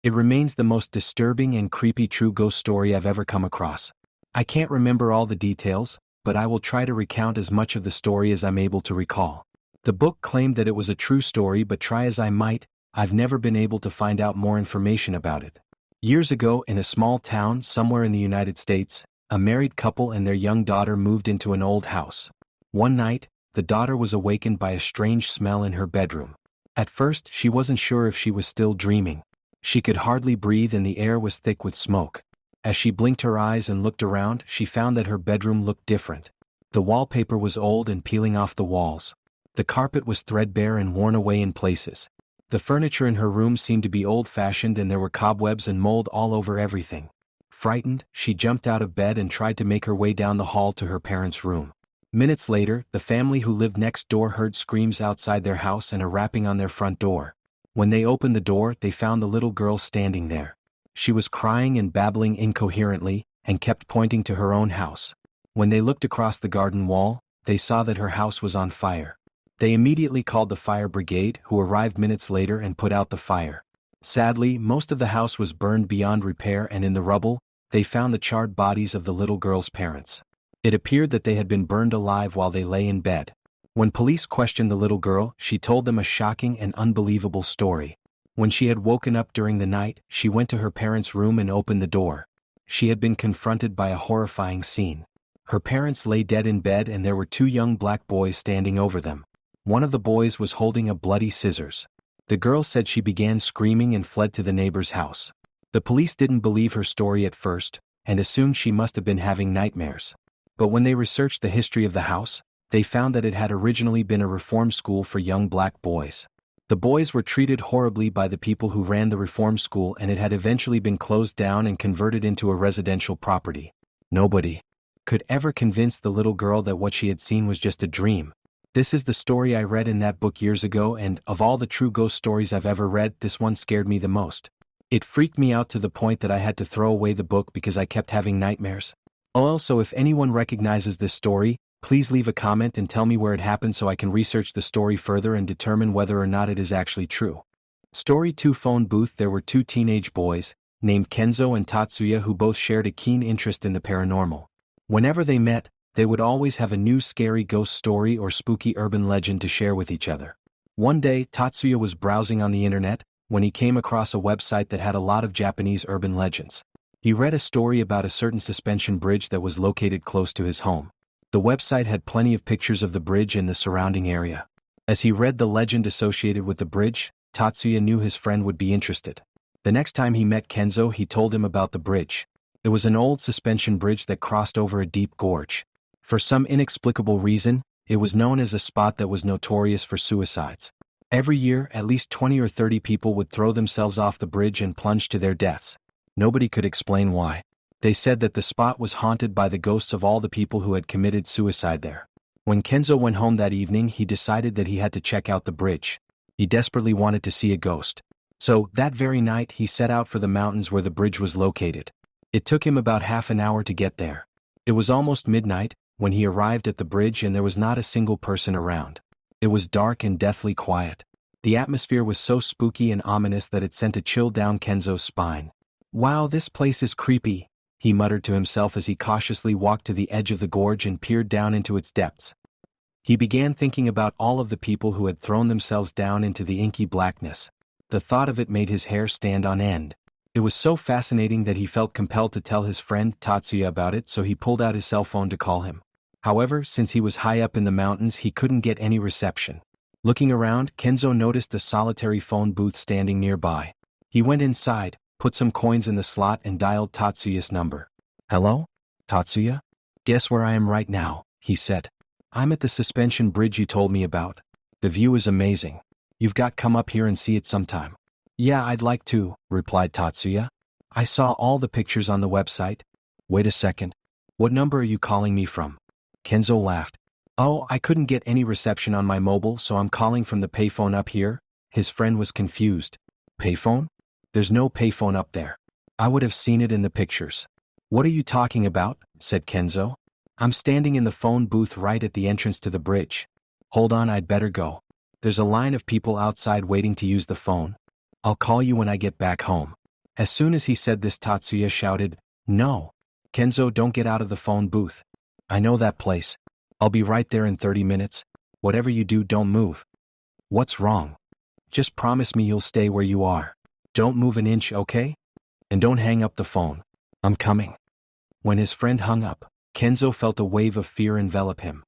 It remains the most disturbing and creepy true ghost story I've ever come across. I can't remember all the details, but I will try to recount as much of the story as I'm able to recall. The book claimed that it was a true story, but try as I might, I've never been able to find out more information about it. Years ago, in a small town somewhere in the United States, a married couple and their young daughter moved into an old house. One night, the daughter was awakened by a strange smell in her bedroom. At first, she wasn't sure if she was still dreaming. She could hardly breathe and the air was thick with smoke. As she blinked her eyes and looked around, she found that her bedroom looked different. The wallpaper was old and peeling off the walls. The carpet was threadbare and worn away in places. The furniture in her room seemed to be old-fashioned and there were cobwebs and mold all over everything. Frightened, she jumped out of bed and tried to make her way down the hall to her parents' room. Minutes later, the family who lived next door heard screams outside their house and a rapping on their front door. When they opened the door, they found the little girl standing there. She was crying and babbling incoherently, and kept pointing to her own house. When they looked across the garden wall, they saw that her house was on fire. They immediately called the fire brigade, who arrived minutes later and put out the fire. Sadly, most of the house was burned beyond repair, and in the rubble, they found the charred bodies of the little girl's parents. It appeared that they had been burned alive while they lay in bed. When police questioned the little girl, she told them a shocking and unbelievable story. When she had woken up during the night, she went to her parents' room and opened the door. She had been confronted by a horrifying scene. Her parents lay dead in bed and there were two young black boys standing over them. One of the boys was holding a bloody scissors. The girl said she began screaming and fled to the neighbor's house. The police didn't believe her story at first, and assumed she must have been having nightmares. But when they researched the history of the house, they found that it had originally been a reform school for young black boys. The boys were treated horribly by the people who ran the reform school, and it had eventually been closed down and converted into a residential property. Nobody could ever convince the little girl that what she had seen was just a dream. This is the story I read in that book years ago, and of all the true ghost stories I've ever read, this one scared me the most. It freaked me out to the point that I had to throw away the book because I kept having nightmares. Also, if anyone recognizes this story, please leave a comment and tell me where it happened so I can research the story further and determine whether or not it is actually true. Story 2 Phone Booth. There were two teenage boys, named Kenzo and Tatsuya, who both shared a keen interest in the paranormal. Whenever they met, they would always have a new scary ghost story or spooky urban legend to share with each other. One day, Tatsuya was browsing on the internet when he came across a website that had a lot of Japanese urban legends. He read a story about a certain suspension bridge that was located close to his home. The website had plenty of pictures of the bridge and the surrounding area. As he read the legend associated with the bridge, Tatsuya knew his friend would be interested. The next time he met Kenzo, he told him about the bridge. It was an old suspension bridge that crossed over a deep gorge. For some inexplicable reason, it was known as a spot that was notorious for suicides. Every year, at least 20 or 30 people would throw themselves off the bridge and plunge to their deaths. Nobody could explain why. They said that the spot was haunted by the ghosts of all the people who had committed suicide there. When Kenzo went home that evening, he decided that he had to check out the bridge. He desperately wanted to see a ghost. So, that very night, he set out for the mountains where the bridge was located. It took him about half an hour to get there. It was almost midnight when he arrived at the bridge, and there was not a single person around. It was dark and deathly quiet. The atmosphere was so spooky and ominous that it sent a chill down Kenzo's spine. "Wow, this place is creepy," he muttered to himself as he cautiously walked to the edge of the gorge and peered down into its depths. He began thinking about all of the people who had thrown themselves down into the inky blackness. The thought of it made his hair stand on end. It was so fascinating that he felt compelled to tell his friend Tatsuya about it, so he pulled out his cell phone to call him. However, since he was high up in the mountains, he couldn't get any reception. Looking around, Kenzo noticed a solitary phone booth standing nearby. He went inside, put some coins in the slot and dialed Tatsuya's number. "Hello? Tatsuya? Guess where I am right now," he said. "I'm at the suspension bridge you told me about. The view is amazing. You've got to come up here and see it sometime." "Yeah, I'd like to," replied Tatsuya. "I saw all the pictures on the website." "Wait a second. What number are you calling me from?" Kenzo laughed. "Oh, I couldn't get any reception on my mobile, so I'm calling from the payphone up here." His friend was confused. "Payphone? There's no payphone up there. I would have seen it in the pictures." "What are you talking about?" said Kenzo. "I'm standing in the phone booth right at the entrance to the bridge." "Hold on, I'd better go. There's a line of people outside waiting to use the phone. I'll call you when I get back home." As soon as he said this, Tatsuya shouted, "No! Kenzo, don't get out of the phone booth. I know that place. I'll be right there in 30 minutes. Whatever you do, don't move." "What's wrong? Just promise me you'll stay where you are. Don't move an inch, okay? And don't hang up the phone. I'm coming." When his friend hung up, Kenzo felt a wave of fear envelop him.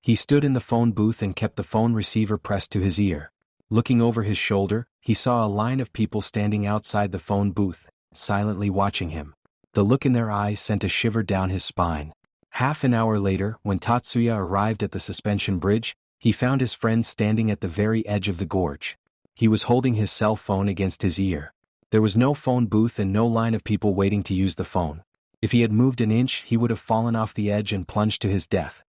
He stood in the phone booth and kept the phone receiver pressed to his ear. Looking over his shoulder, he saw a line of people standing outside the phone booth, silently watching him. The look in their eyes sent a shiver down his spine. Half an hour later, when Tatsuya arrived at the suspension bridge, he found his friend standing at the very edge of the gorge. He was holding his cell phone against his ear. There was no phone booth and no line of people waiting to use the phone. If he had moved an inch, he would have fallen off the edge and plunged to his death.